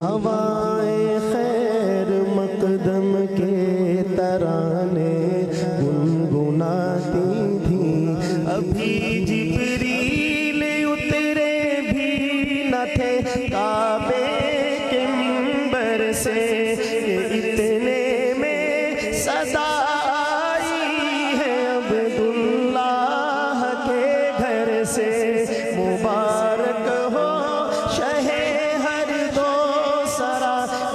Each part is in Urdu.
ہوائے خیر مقدم کے ترانے گنگناتی تھیں، ابھی جبریل اترے بھی نہ تھے کعبے کے منبر سے، اتنے میں صدا آئی ہے عبداللہ کے گھر سے، مبارک ہو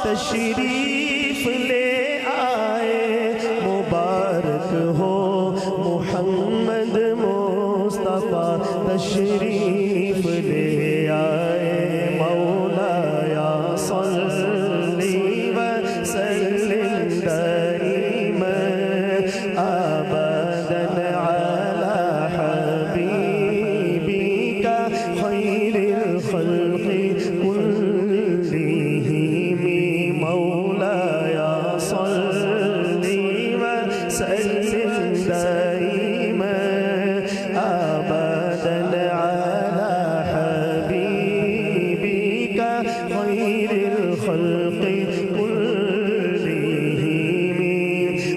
تشریف لے آئے، مبارک ہو محمد مصطفیٰ تشریف لے آئے، مولایا صلی وسلم دائما ابدا علی حبیبک خیر الخلق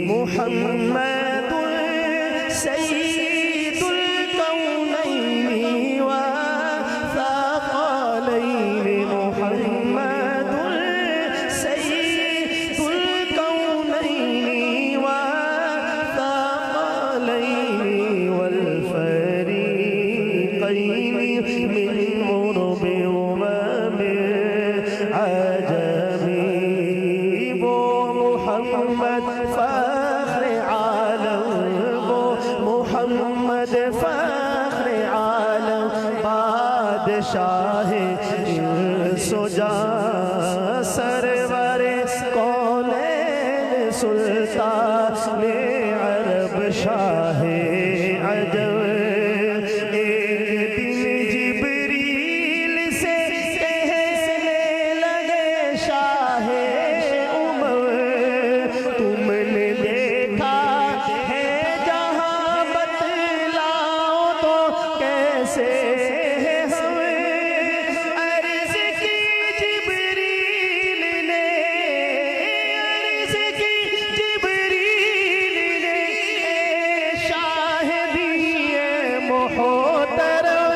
محمد سید الکونین والثقلین، محمد سید الکونین والثقلین والفریقین من عرب ومن عجم، وہ محمد محمد فخر عالم، بادشاہ انس و جاں، سرور کونین، سلطان عرب، شاہ عجم۔ ایک دن جبریل سے کہنے لگے شاہ امم، تم نے دیکھا ہے جہاں بتلاؤ تو کیسے ہم، عرض کی جبریل نے، عرض کی جبریل نے، شاہدی محترم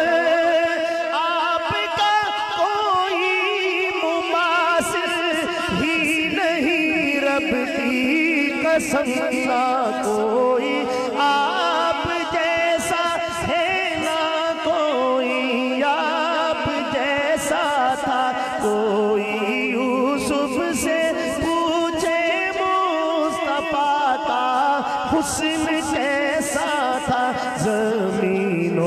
آپ کا کوئی مماثل ہی نہیں، رب کی قسم نہ کوئی آپ جیسا ہے، نہ کوئی آپ جیسا تھا، کوئی یوسف سے پوچھے مصطفیٰ کا حسن کیسا تھا، زمین و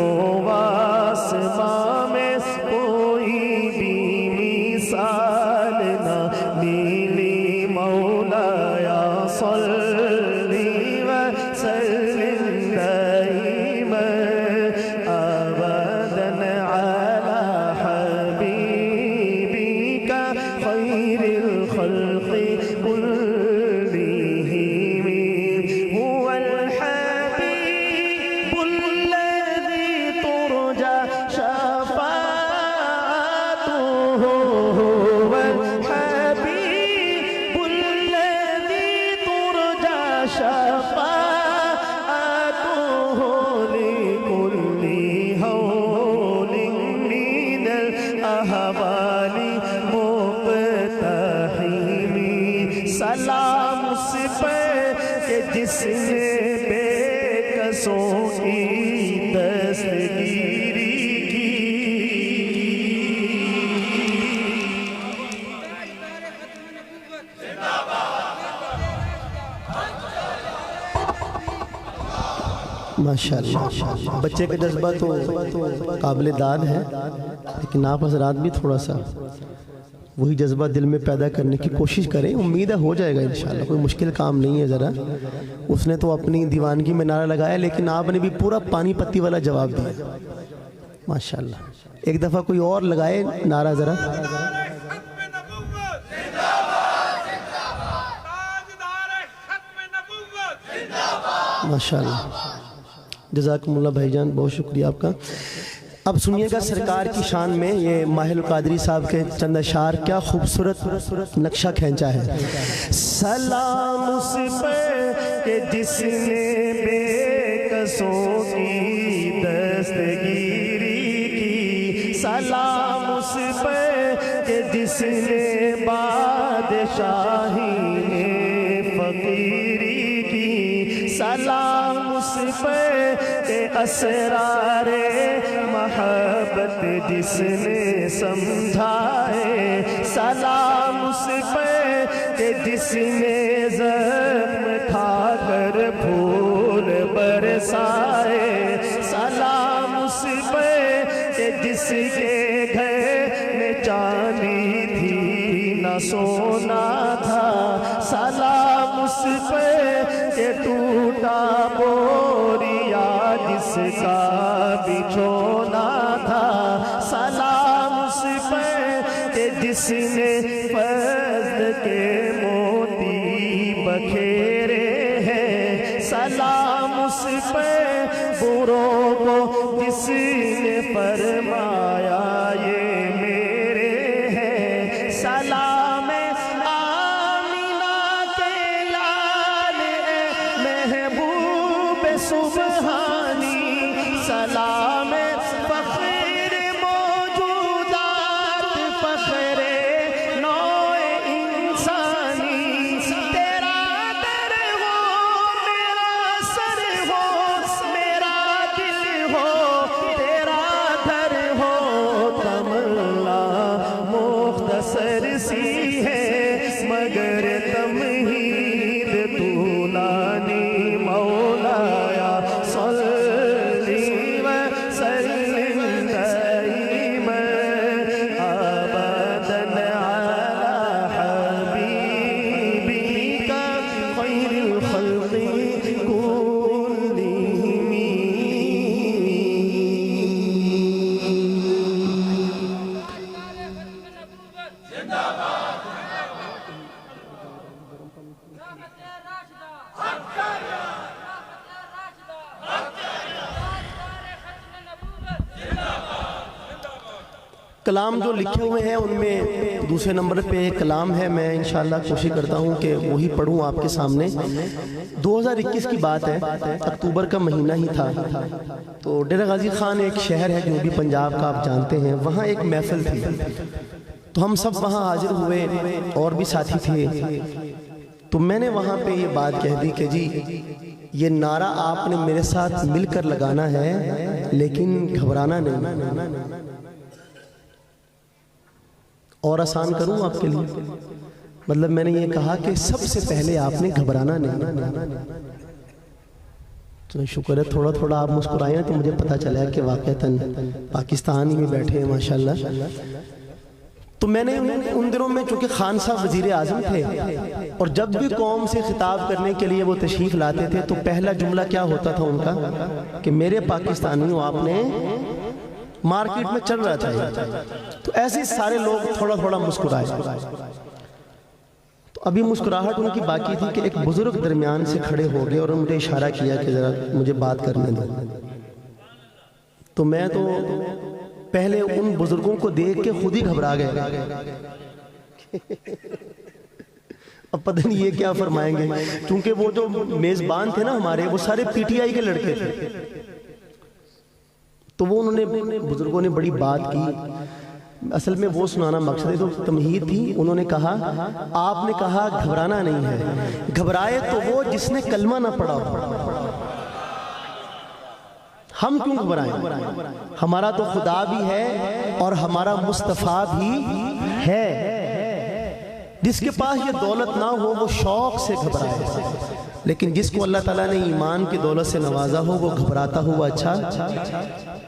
آسمان میں کوئی بھی مثال نہ ملی، مولایا صلی وسلم دائما ابدا علی حبیبک خیر الخلق كلهم، هو الحبیب الذی ترجى شفاعته، هو الحبیب الذی ترجى شفاعته، لكل هول من الأهوال مقتحم، سلام اس پر کہ جس نے بے کسوں کی دستگیری کی، ماشاءاللہ بچے کا جذبہ تو قابل داد ہے، لیکن آپ حضرات بھی تھوڑا سا وہی جذبہ دل میں پیدا کرنے کی کوشش کریں، امید ہے ہو جائے گا انشاءاللہ، کوئی مشکل کام نہیں ہے۔ ذرا اس نے تو اپنی دیوانگی میں نعرہ لگایا، لیکن آپ نے بھی پورا پانی پتی والا جواب دیا، ماشاءاللہ۔ ایک دفعہ کوئی اور لگائے نعرہ ذرا، ماشاءاللہ۔ جزاکم اللہ بھائی جان، بہت شکریہ آپ کا۔ اب سنیے گا سرکار کی شان میں یہ ماہر القادری صاحب کے چند اشعار کیا خوبصورت نقشہ کھینچا ہے۔ سلام اس پہ کہ جس نے بے کسوں کی دستگیری کی، سلام اس پہ کہ جس نے بادشاہی فقیری کی، سلام اس پہ کہ اسرار محبت جس نے سمجھائے، سلام اس پہ کہ جس نے زخم کھا کر پھول برسائے، سلام اس پہ کہ جس کے گھر میں چاندی تھی نہ سونا تھا، سلام اس پہ کہ ٹوٹا بوریا جس کا بچھونا تھا، سلام اس پہ کہ جس نے فضل کے موتی بکھیرے ہیں، سلام اس پہ بروں کو جس نے فرمایا یہ میرے ہیں، سلام آمینہ کے لال محبوب سبحانی، سلام فخر موجودات فخر نوع انسانی، تیرا در ہو میرا سر ہو میرا دل ہو تیرا در ہو، تمنا مختصر سی ہے مگر تمہید طولانی، مولایا صلی وسلم دائما ابدا علی حبیبک خیر الخلق کلہم۔ کلام جو لکھے ہوئے ہیں ان میں دوسرے نمبر پہ ایک کلام ہے، میں انشاءاللہ کوشش کرتا ہوں کہ وہی پڑھوں آپ کے سامنے۔ 2021 کی بات ہے، اکتوبر کا مہینہ ہی تھا، تو ڈیرہ غازی خان ایک شہر ہے جنوبی پنجاب کا، آپ جانتے ہیں، وہاں ایک محفل تھی، تو ہم سب وہاں حاضر ہوئے، اور بھی ساتھی تھے، تو میں نے وہاں پہ یہ بات کہہ دی کہ جی یہ نعرہ آپ نے میرے ساتھ مل کر لگانا ہے لیکن گھبرانا نہیں۔ اور آسان کروں آپ کے لیے، مطلب میں نے یہ کہا کہ سب سے پہلے آپ نے گھبرانا نہیں۔ تو شکر ہے تھوڑا تھوڑا آپ مسکرائیں تو مجھے پتا چلا ہے کہ واقعتاً پاکستان ہی میں بیٹھے ہیں ماشاءاللہ۔ تو میں نے ان دنوں میں چونکہ خان صاحب وزیر اعظم تھے، اور جب بھی قوم سے خطاب کرنے کے لیے وہ تشریف لاتے تھے تو پہلا جملہ کیا ہوتا تھا ان کا کہ میرے پاکستانیوں آپ نے مارکیٹ میں چل رہا تھا، تو ایسے سارے لوگ تھوڑا تھوڑا مسکرائے۔ تو ابھی مسکراہٹ ان کی باقی تھی کہ ایک بزرگ درمیان سے کھڑے ہو گئے اور مجھے اشارہ کیا کہ ذرا مجھے بات کرنے دیں، تو میں تو پہلے ان بزرگوں کو دیکھ کے خود ہی گھبرا گئے، اب پتہ نہیں یہ کیا فرمائیں گے، کیونکہ وہ جو میزبان تھے نا ہمارے وہ سارے پی ٹی آئی کے لڑکے تھے، تو وہ انہوں نے بزرگوں نے بڑی بات کی، اصل میں وہ سنانا مقصد ہے، تو تمہید تھی، انہوں نے کہا آپ نے کہا گھبرانا نہیں ہے، گھبرائے تو وہ جس نے کلمہ نہ پڑھا ہو، ہم کیوں گھبرائیں، ہمارا تو خدا بھی ہے اور ہمارا مصطفیٰ بھی ہے، جس کے پاس یہ دولت نہ ہو وہ شوق سے گھبرائے، لیکن جس کو اللہ تعالیٰ نے ایمان کی دولت سے نوازا ہو وہ گھبراتا ہوا اچھا۔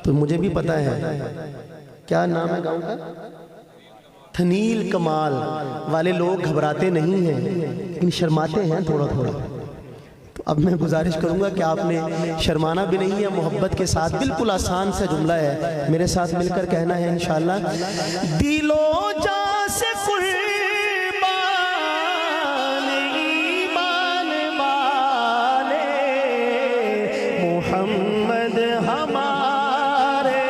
تو مجھے بھی پتا ہے کیا نام ہے گاؤں کا، تھنیل کمال والے لوگ گھبراتے نہیں ہیں لیکن شرماتے ہیں تھوڑا تھوڑا، تو اب میں گزارش کروں گا کہ آپ نے شرمانا بھی نہیں ہے، محبت کے ساتھ بالکل آسان سا جملہ ہے، میرے ساتھ مل کر کہنا ہے انشاءاللہ، دل و جاں سے قربان ایمان والے محمد ہمارے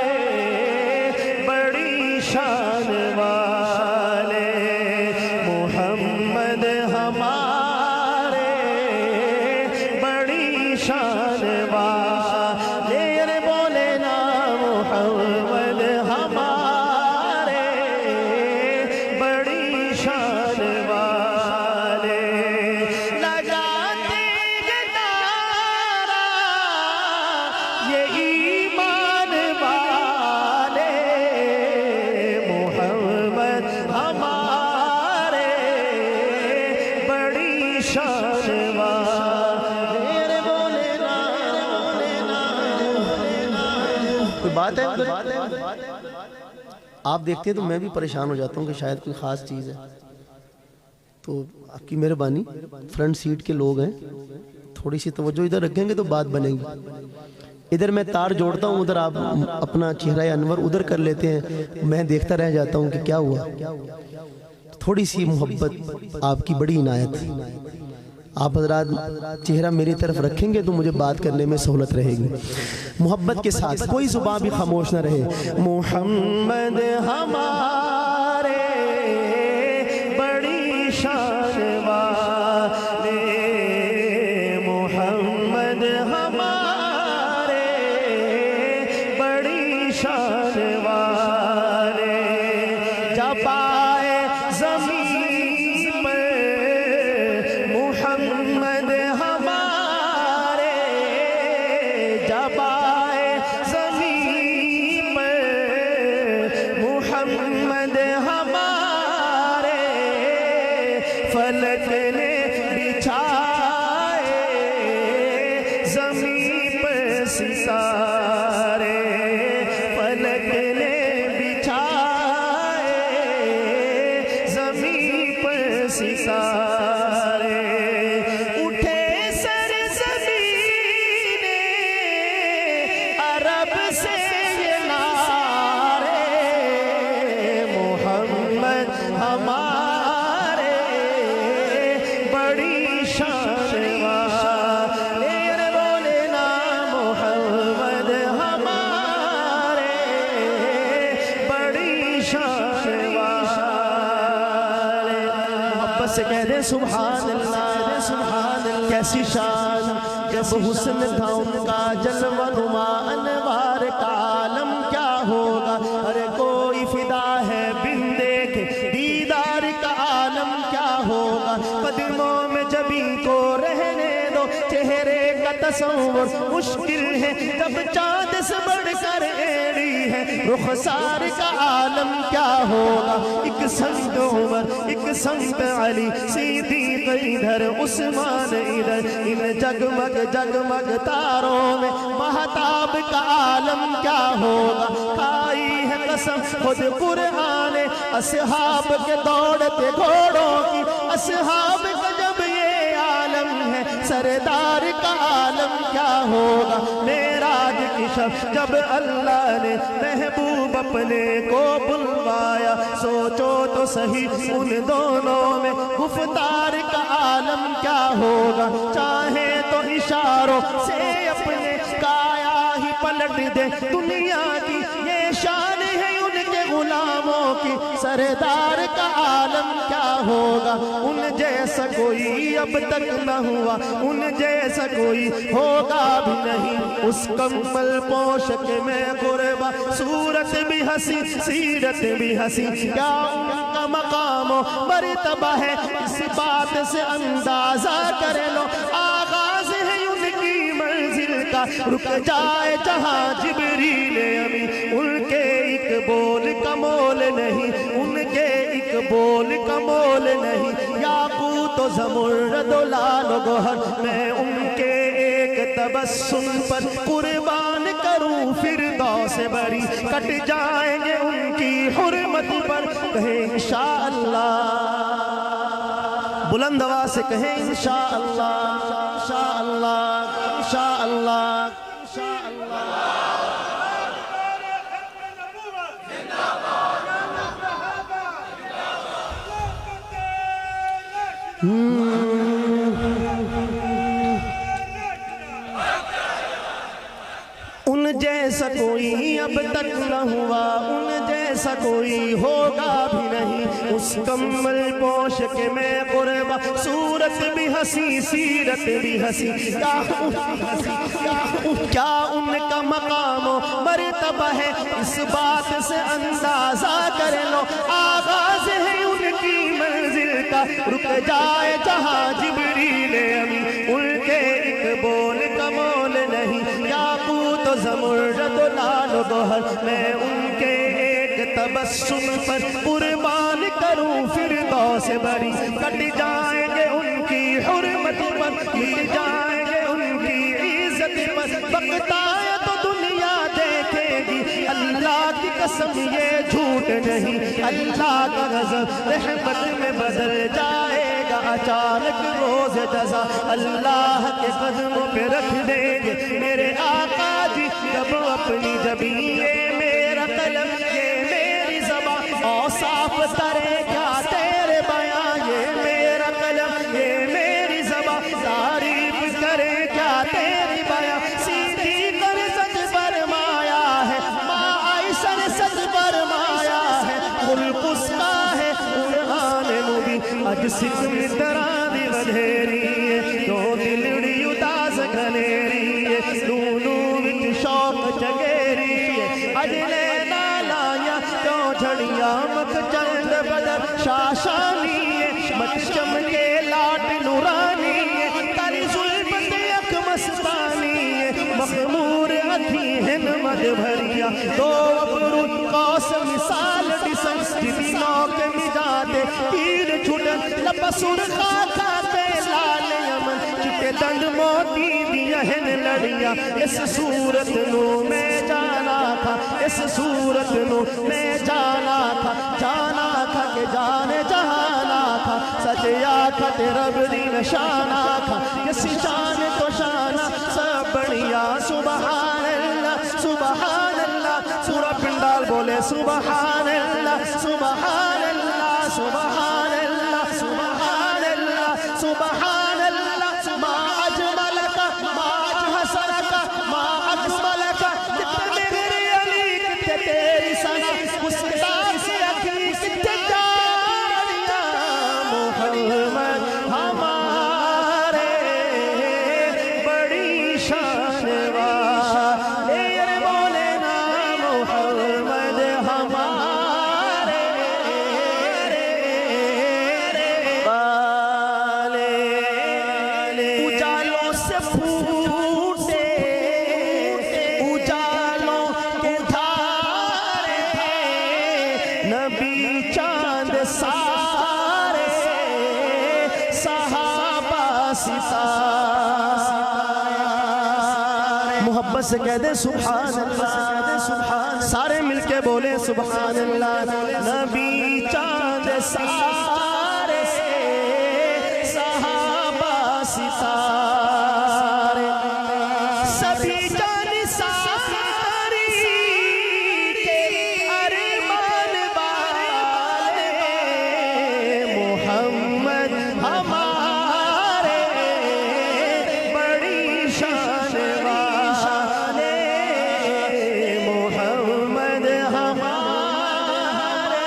بات ہے ادھر؟ آپ دیکھتے ہیں تو میں بھی پریشان ہو جاتا ہوں کہ شاید کوئی خاص چیز ہے. تو آپ کی مہربانی، فرنٹ سیٹ کے لوگ ہیں، تھوڑی سی توجہ ادھر رکھیں گے تو بات بنے گی. ادھر میں تار جوڑتا ہوں، ادھر آپ اپنا چہرہ انور ادھر کر لیتے ہیں، میں دیکھتا رہ جاتا ہوں کہ کیا ہوا. تھوڑی سی محبت آپ کی بڑی عنایت. آپ حضرات چہرہ میری طرف رکھیں گے تو مجھے بات کرنے میں سہولت رہے گی. محبت کے ساتھ کوئی زبان بھی خاموش نہ رہے. محمد ہمارے بڑی شان والے، محمد ہمارے بڑی شان والے، جب آئے زمین پر محمد ہمارے، جب آئے زمین پر محمد ہمارے، فلک نے بچھائے زمین پر ستارے، فلک نے بچھائے زمین پر ستارے. اٹھے سر زمین عرب سے یہ نعرے، محمد ہمارے بڑی شان والے، بولے نا محمد ہمارے بڑی شان والے. محبت سے کہہ دیں سبحان اللہ، سبحان اللہ. کیسی شان، جب حسن تھا ان کا جلوہ نما انوار کا عالم کیا ہوگا. ہر کوئی فدا ہے بن دیکھے دیدار کا عالم کیا ہوگا. قدموں میں جبی کو رہنے دو، چہرے کا تصور مشکل ہے جب چاند سے بڑھ کر ایڑی ہے. رخسار کا عالم کیا ہوگا. ایک سمت عمر، ایک سمت علی، صدیق ادھر، عثمان ادھر، ان جگمگ جگمگ تاروں میں مہتاب کا عالم کیا ہوگا. کھائی ہے قسم خود قرآن اصحاب کے دوڑتے گھوڑوں کی، اصحاب کا جب یہ عالم ہے سردار کا عالم کیا ہوگا. معراج کی شب جب اللہ نے محبوب اپنے کو بلوایا، سوچو تو صحیح ان دونوں میں گفتار کا عالم کیا ہوگا. چاہے تو اشاروں سے اپنے کایا ہی پلٹ دے دنیا کی، یہ شان ہے ان کے غلاموں کی. سردار کا عالم کیا ہوگا. ان جیسا کوئی اب تک نہ ہوا، ان جیسا کوئی ہوگا بھی نہیں. اس کمل پوشک میں قربا، صورت بھی ہنسی سیرت بھی ہنسی، کیا ان کا مقام و مرتبہ ہے اس بات سے اندازہ کر لو. آغاز ہے ان کی منزل کا، رک جائے جہاں جبریل امی. ان کے ایک بول کا مول نہیں، ان کے ایک بول کا مول نہیں. یاقوت و زمرد و لال و گوہر، میں ان کے ایک تبسم پر قربان کروں فردوس بری. کٹ جائیں گے ان کی حرمت پر، کہیں انشاءاللہ، بلند آواز سے کہیں انشاءاللہ، انشاءاللہ، انشاءاللہ، انشاءاللہ. ان جیسا کوئی اب تک نہ ہوا، ان جیسا کوئی ہوگا بھی نہیں. اس کمل پوشک میں قربا، صورت بھی ہنسی سیرت بھی ہنسی، کیا ان کا مقام و مرتبہ ہے اس بات سے اندازہ کر لو. آغاز ہے ان کی منزل کا، رک جائے جہاں جبریل امی. ان کے ایک بول کا مول نہیں. یاقوت و زمرد و لال و گوہر، میں ان کے ایک تبسم پر قربان کروں فردوس بری. کٹ جائیں گے ان کی حرمت پر، کٹ جائیں گے ان کی عزت پر. وقت آیا تو دنیا دیکھے گی یہ جھوٹ نہیں، اللہ کا غضب رحمت میں بدل جائے گا اچانک روز جزا، اللہ کے قدموں پہ رکھ دیں گے میرے آقا جی جب اپنی جبیں، یہ میرا قلم یہ میری زبان اوصاف ترے کیا تیرے بیان، یہ میرا قلم یہ میری زبان تعریف کرے کیا تیری بیان، سیدھی کر سچ فرمایا ہے، ماں عائشہ نے سچ فرمایا ہے، خلق اس کا ہے قرآن مبین، اج سکھ متران دی ودھیری ہے، دو دلڑی اداس گھنیری ہے، نونو وچ شوق جگیری ہے، اج لینا لایا کیوں جھڑیاں مک چند بدر شاشانی ہے، مت چمکے لاٹ نورانی ہے، تاری ظلمت اک مستانی ہے، مخمور اتھی ہن مد بھریا، دو ابرو قوس مثال ڈسن جدی نوک مجاتے تیر چھوٹن لپسور خاکا تے لال یمن چٹے دند موتی دیا ہن لڑیا، اس صورت نو میں جانا تھا، اس صورت نو میں جانا تھا، جانا تھا کہ جانے جہانا تھا، سجیا تھا تے رب دی نشانہ تھا، کسی شان تو شانہ سب بڑھیا، سبحان اللہ سبحان اللہ، سورہ پنڈال بولے سبحان اللہ سبحان اللہ سبحان اللہ سبحان اللہ سبحان اللہ، ما اجملک ما اجحسنک ما اکملک، کتنے میرے علی کتنے تیری سنا، مستقام سے اکلی کتنے جانیا، محمد ہمارے بڑی شان والے، بولے نا محمد ہمارے والے، اجالوں سے پھوٹے اجالوں کے دھارے، نبی چاند سارے صحابہ ستارے، محبت سے کہہ دے سبحان اللہ، سارے مل کے بولے سبحان اللہ، نبی چاند سارے صحابہ ستارے، سبھی جان ساری کے ارمان والے، محمد ہمارے بڑی شان والے، محمد ہمارے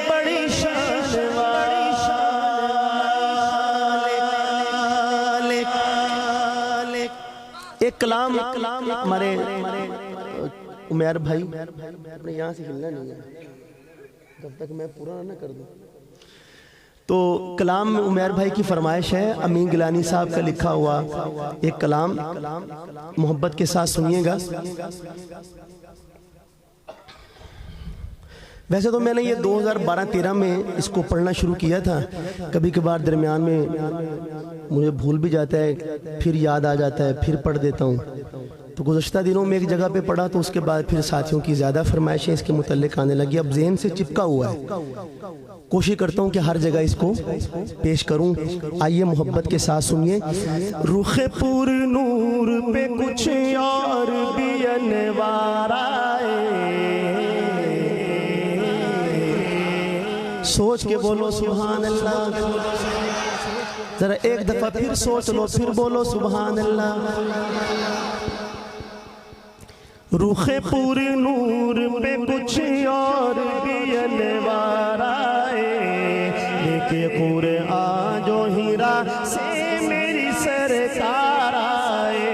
بڑی شان والے، ایک کلام ہمارے عمیر بھائی اپنے یہاں سے ہلنا نہیں ہے جب تک میں پورا نہ کر دوں، تو کلام عمیر بھائی کی فرمائش ہے، امین گیلانی صاحب کا لکھا ہوا ایک کلام محبت کے ساتھ سنیے گا۔ ویسے تو میں نے یہ 2012-13 میں اس کو پڑھنا شروع کیا تھا، کبھی کبھار درمیان میں مجھے بھول بھی جاتا ہے، پھر یاد آ جاتا ہے، پھر پڑھ دیتا ہوں، تو گزشتہ دنوں میں ایک جگہ پہ پڑھا تو اس کے بعد پھر ساتھیوں کی زیادہ فرمائشیں اس کے متعلق آنے لگی، اب ذہن سے چپکا ہوا ہے، کوشش کرتا ہوں کہ ہر جگہ اس کو پیش کروں۔ آئیے محبت کے ساتھ سنیے، رخ پر نور پہ کچھ اور بھی انوار آئے، سوچ کے بولو سبحان اللہ، ذرا ایک دفعہ پھر سوچ لو، پھر بولو سبحان اللہ، رخ پر نور پہ کچھ اور بھی انوار آئے، لیکن قرآن جو ہیرا سے میری سرکار آئے،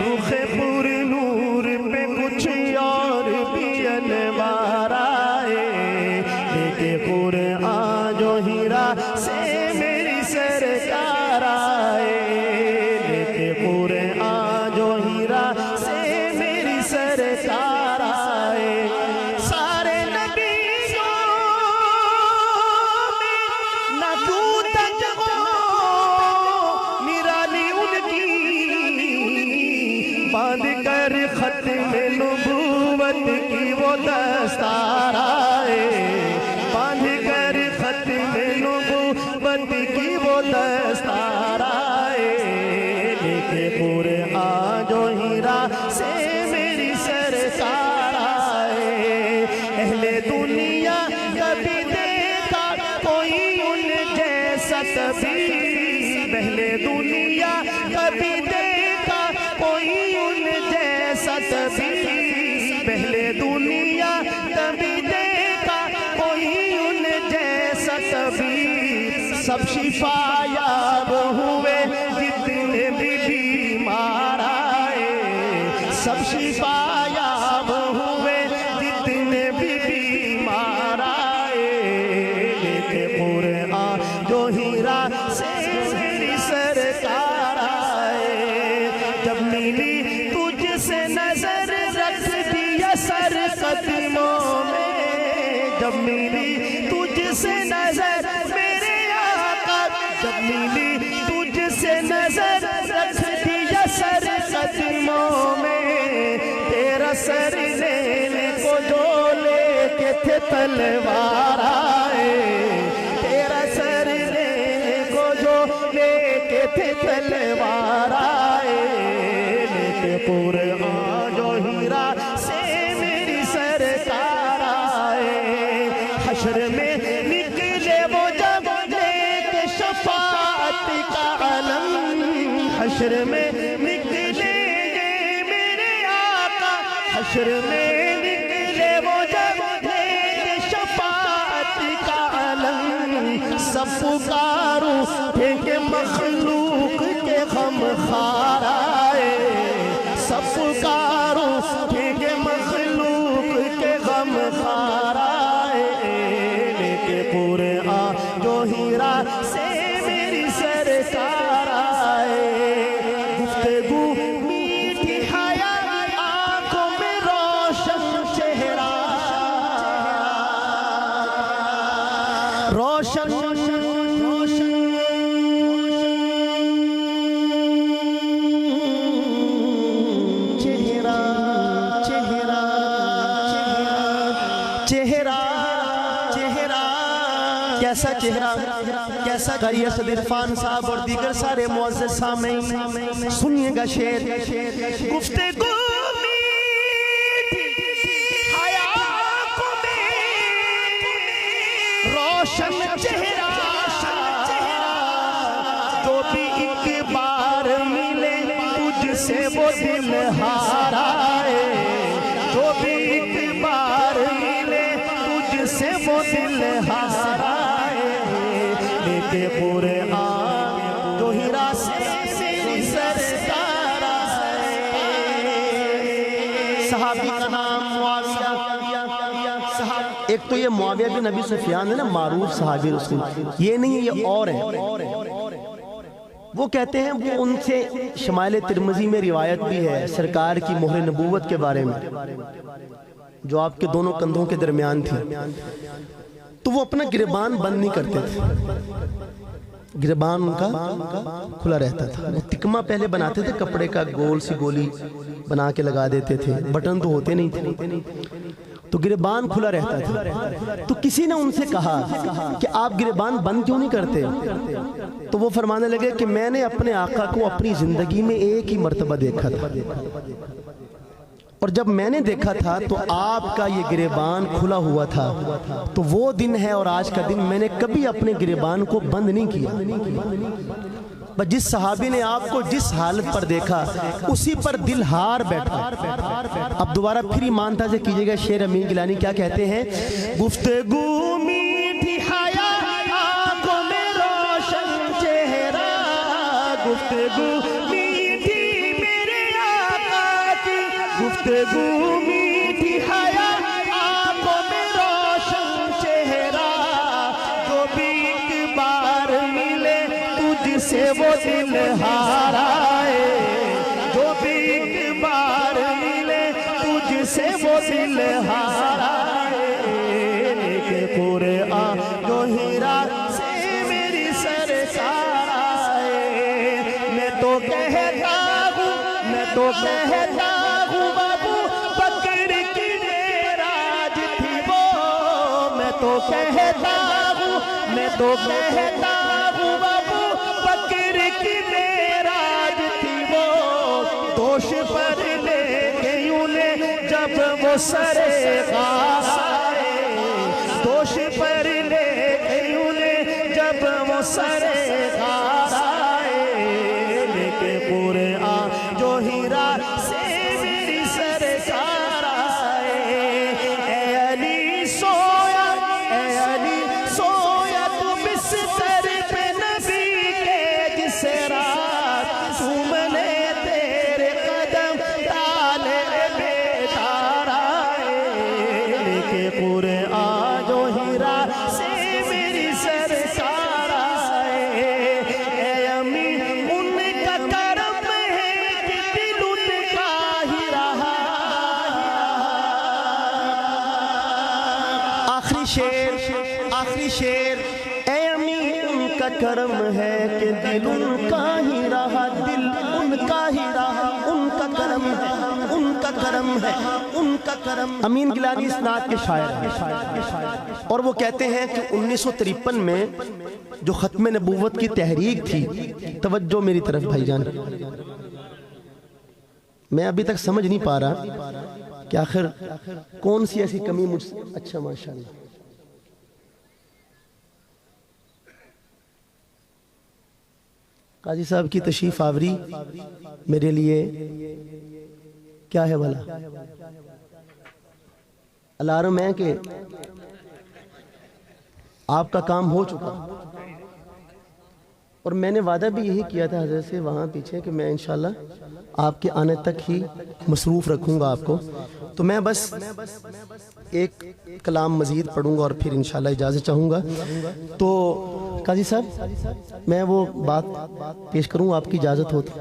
رخ پر نور پہ کچھ اور بھی انوار آئے، لیکن قرآن جو ہیرا سے میری سرکار آئے، لیکن قرآن جو ہیرا سے سرکار آئے، سارے نبیوں میں نہ دودھ ہو نرالی ان کی، باندھ کر ختم نبوت کی وہ نبوت کی وہ دستار آئے، لے کے قرآن جو ہیرا سے میری سرکار آئے۔ اہل دنیا کبھی دیکھا کوئی ان جیسا طبیب، اہل دنیا کبھی دیکھا کوئی ان جیسا طبیب، اہل دنیا کبھی دیکھا کوئی ان جیسا طبیب۔ سب شفا یاب ہوئے جتنے بھی بیمار آئے، سب شفا یاب ہوئے جتنے بھی بیمار آئے، لے کے قرآن جو ہیرا سے میری سرکار آئے۔ جب ملی تجھ سے نظر رکھ دیا سر قدموں میں، جب ملی تجھ سے نظر میرے آقا، جب ملی تجھ سے نظر رکھ دیا سر قدموں میں، تیرا سر لینے کو جو لے کے تھے تلوار آئے، تیرا سر لینے کو جو لے کے تھے تلوار آئے، لے کے قرآن جو ہیرا سے میری سرکار آئے۔ حشر میں نکلے وہ جب لے کے شفاعت کا علم، حشر میں نکلے یہ میرے آقا، حشر میں نکلے وہ جب لے کے شفاعت کا علم، سب پکاروں پھینکے مخلوق کے غم خار آئے، سب پکاروں پھینکے مخلوق کے غم خار آئے، لے کے قرآن جو ہیرا سے میری سرکار آئے۔ گفتگو میٹھی حیا آنکھوں میں روشن چہرہ، روشن چہرہ، چہرہ چہرہ چہرہ کیسا چہرہ، کیسا قاری اسد عرفان صاحب اور دیگر سارے معزز سامعین سنیے گا شعر۔ گفتگو میٹھی حیا آنکھوں میں روشن چہرہ، جو بھی ایک بار ملے تجھ سے وہ دل ہار آئے، جو بھی ایک بار ملے تجھ سے وہ دل ہار آئے، لے کے قرآن جو ہیرا سے میری سرکار آئے۔ صحابی کا نام معاویہ، ایک تو یہ معاویہ بن ابی سفیان ہے نا، معروف صحابی رسول، یہ نہیں ہے، یہ اور ہے۔ وہ کہتے ہیں وہ ان سے شمائل ترمذی میں روایت بھی ہے سرکار کی مہر نبوت کے بارے میں، جو آپ کے دونوں کندھوں کے درمیان تھی، تو وہ اپنا گریبان بند نہیں کرتے تھے، گریبان ان کا کھلا رہتا تھا۔ وہ تکمہ پہلے بناتے تھے، کپڑے کا گول سی گولی بنا کے لگا دیتے تھے، بٹن تو ہوتے نہیں تھے، تو گریبان کھلا رہتا تھا۔ تو کسی نے ان سے کہا کہ آپ گریبان بند کیوں نہیں کرتے؟ تو وہ فرمانے لگے کہ میں نے اپنے آقا کو اپنی زندگی میں ایک ہی مرتبہ دیکھا تھا، اور جب میں نے دیکھا تھا تو آپ کا یہ گریبان کھلا ہوا تھا، تو وہ دن ہے اور آج کا دن میں نے کبھی اپنے گریبان کو بند نہیں کیا۔ بس جس صحابی نے آپ کو جس حالت پر دیکھا اسی پر دل ہار بیٹھا۔ اب دوبارہ پھر ایمان تازہ کیجئے گا، شعر امین گیلانی کیا کہتے ہیں؟ گفتگو میٹھی حیا آنکھوں میں روشن چہرہ، گفتگو میٹھی میرے آقا کی، گفتگو میٹھی حیا آنکھوں میں روشن چہرہ، جو بھی ایک بار ملے تجھ سے وہ دل ہار آئے، جو بھی ایک بار ملے تجھ سے وہ دل ہار آئے، کہ قرآن جو ہیرا سے میری سرکار آئے۔ میں تو کہتا ہوں، میں تو کہتا ہوں ابو بکر کی معراج تھی وہ، میں تو کہتا ہوں، میں تو کہتا ہوں ابو بکر کی معراج تھی وہ، دوش پر لے گئی انہیں جب وہ سرے غار آئے، دوش پر لے گئی انہیں جب وہ سرے غار آئے، لے کے قرآن جو ہیرا سے میری سرکار آئے، اے علی سویا، اے علی سویا تو بستر پہ نبی کے جس رات چومنے تیرے قدم ڈالے بیدار آئے، لے کے قرآن جو ہیرا سے میری سرکار آئے، اے امی ان کا کرم ہے کہ دل ان کا ہی رہا۔ آخری شیر، اے امی ان کا کرم ہے کہ دل ان کا ہی رہا، دل ان کا ہی رہا، ان کا کرم ہے، ان کا کرم ہے، ان کا کرم۔ امین گیلانی اس نعت کے شاعر ہیں، اور وہ کہتے ہیں کہ 1953 میں جو ختم نبوت کی تحریک تھی، توجہ میری طرف بھائی جان، میں ابھی تک سمجھ نہیں پا رہا کہ آخر کون سی ایسی کمی مجھ سے، اچھا ماشاءاللہ، قاضی صاحب کی تشریف آوری میرے لیے کیا ہے بھلا، الارم ہے کہ آپ کا کام ہو چکا، اور میں نے وعدہ بھی یہی کیا تھا حضرت سے وہاں پیچھے کہ میں انشاءاللہ آپ کے آنے تک ہی مصروف رکھوں گا آپ کو، تو میں بس ایک کلام مزید پڑھوں گا اور پھر انشاءاللہ اجازت چاہوں گا۔ تو قاضی صاحب میں وہ بات پیش کروں آپ کی اجازت ہو تو،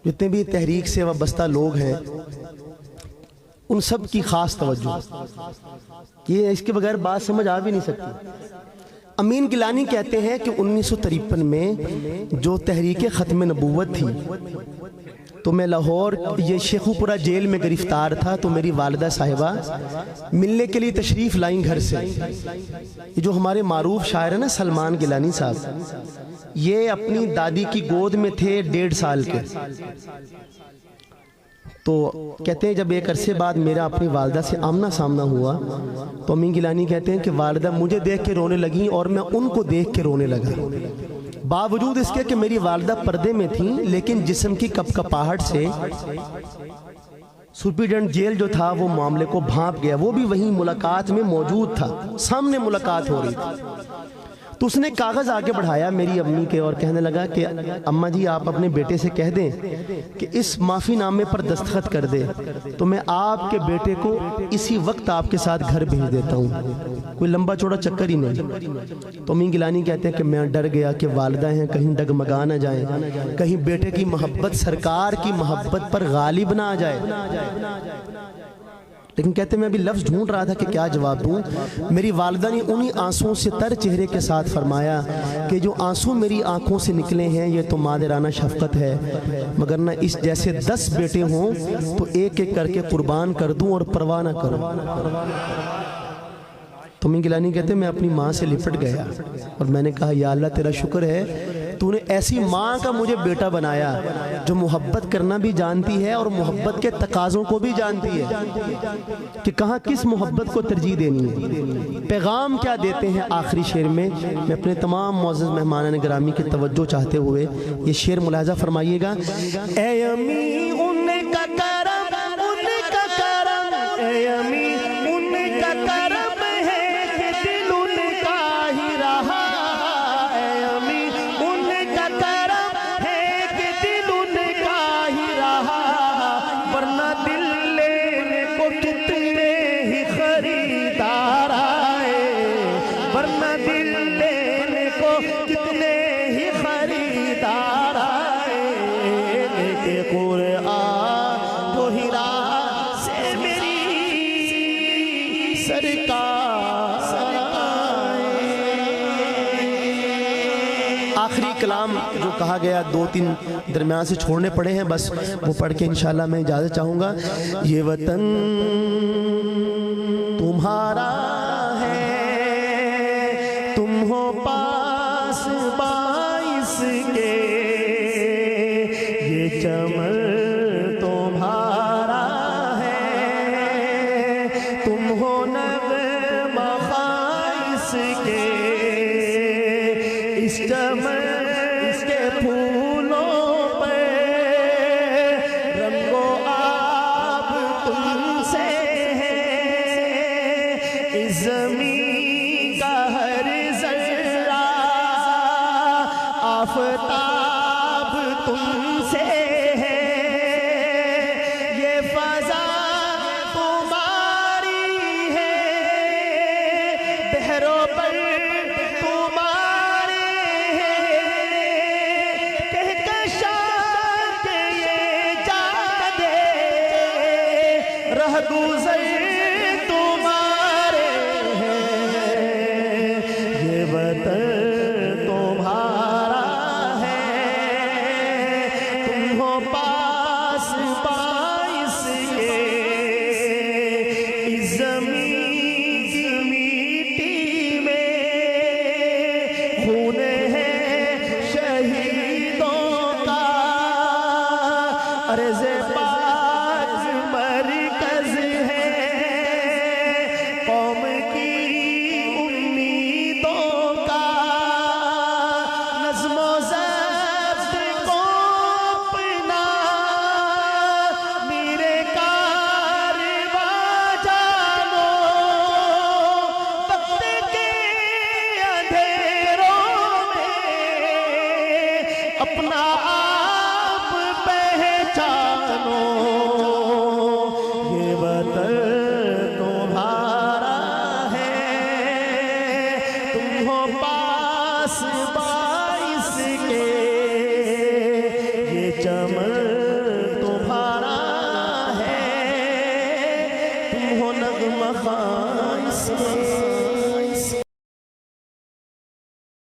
جتنے بھی تحریک سے وابستہ لوگ ہیں ان سب کی خاص توجہ، یہ اس کے بغیر بات سمجھ آ بھی نہیں سکتی۔ امین گیلانی کہتے ہیں کہ 1953 میں جو تحریک ختم نبوت تھی تو میں لاہور یہ شیخو پورہ جیل میں گرفتار تھا، تو میری والدہ صاحبہ ملنے کے لیے تشریف لائیں گھر سے۔ یہ جو ہمارے معروف شاعر ہیں نا سلمان گیلانی صاحب، یہ اپنی دادی کی گود میں تھے 1.5 سال کے، تو کہتے ہیں جب ایک عرصے بعد میرا اپنی والدہ سے آمنا سامنا ہوا تو امین گیلانی کہتے ہیں کہ والدہ مجھے دیکھ کے رونے لگیں اور میں ان کو دیکھ کے رونے لگا، باوجود اس کے کہ میری والدہ پردے میں تھیں، لیکن جسم کی کپکپاہٹ سے سپریڈنٹ جیل جو تھا وہ معاملے کو بھانپ گیا، وہ بھی وہیں ملاقات میں موجود تھا، سامنے ملاقات ہو رہی تھی، تو اس نے کاغذ آگے بڑھایا میری امی کے اور کہنے لگا کہ اماں جی آپ اپنے بیٹے سے کہہ دیں کہ اس معافی نامے پر دستخط کر دے، تو میں آپ کے بیٹے کو اسی وقت آپ کے ساتھ گھر بھیج دیتا ہوں، کوئی لمبا چوڑا چکر ہی نہیں۔ تو امین گیلانی کہتے ہیں کہ میں ڈر گیا کہ والدہ ہیں کہیں ڈگمگا نہ جائیں، کہیں بیٹے کی محبت سرکار کی محبت پر غالب نہ آ جائے، لیکن کہتے ہیں میں ابھی لفظ ڈھونڈ رہا تھا کہ کیا جواب دوں۔ میری والدہ نے انہی آنسوں سے تر چہرے کے ساتھ فرمایا کہ جو آنسوں میری آنکھوں سے نکلے ہیں یہ تو مادرانہ شفقت ہے، مگر نہ اس جیسے 10 بیٹے ہوں تو ایک ایک کر کے قربان کر دوں اور پرواہ نہ کروں۔ تو امین گیلانی کہتے ہیں میں اپنی ماں سے لپٹ گیا اور میں نے کہا یا اللہ تیرا شکر ہے تو نے ایسی ماں کا مجھے بیٹا بنایا جو محبت کرنا بھی جانتی ہے اور محبت کے تقاضوں کو بھی جانتی ہے کہ کہاں کس محبت کو ترجیح دینی ہے۔ پیغام کیا دیتے ہیں آخری شعر میں، میں اپنے تمام معزز مہمانان گرامی کی توجہ چاہتے ہوئے یہ شعر ملاحظہ فرمائیے گا۔ اے امی ان کا کرم، ان کا کرم، اے امی ان کا کرم ہے کہ دل ان کا ہی رہا، اے امی ان کا کرم ہے کہ دل ان کا ہی رہا، ورنہ دل لینے کو کتنے ہی خریدار آئے، ورنہ دل لینے کو کتنے ہی خریدار آئے، لیکن قرآن تو ہیرا سے میری سرکار آئے۔ آخری کلام جو کہا گیا 2-3 درمیان سے چھوڑنے پڑے ہیں، بس وہ پڑھ کے انشاءاللہ میں اجازت چاہوں گا۔ یہ وطن تمہارا ہے، تم ہو پاس باعث کے یہ چمن تمہارا ہے، تم ہو نغمہ خائص کے اس چمن کے پھولوں پہ رنگ و آب تم سے ہے، اس زمین کا ہر ذرہ آفتاب تم سے ہے، یہ فضا تمہاری ہے، بحر و بر تمہارے ہیں، کہکشاں کے یہ جادے رہگزر تمہارے ہیں، یہ وطن تمہارا ہے، تم ہو پاس باعث کے اس زمین کی میٹی میں خون ہے شہیدوں کا، عرض پاک مرکز ہے قوم کی امیدوں کا، نظم و ضبط کو اپنا میرے کارواں جانو، وقت کے اندھیروں میں اپنا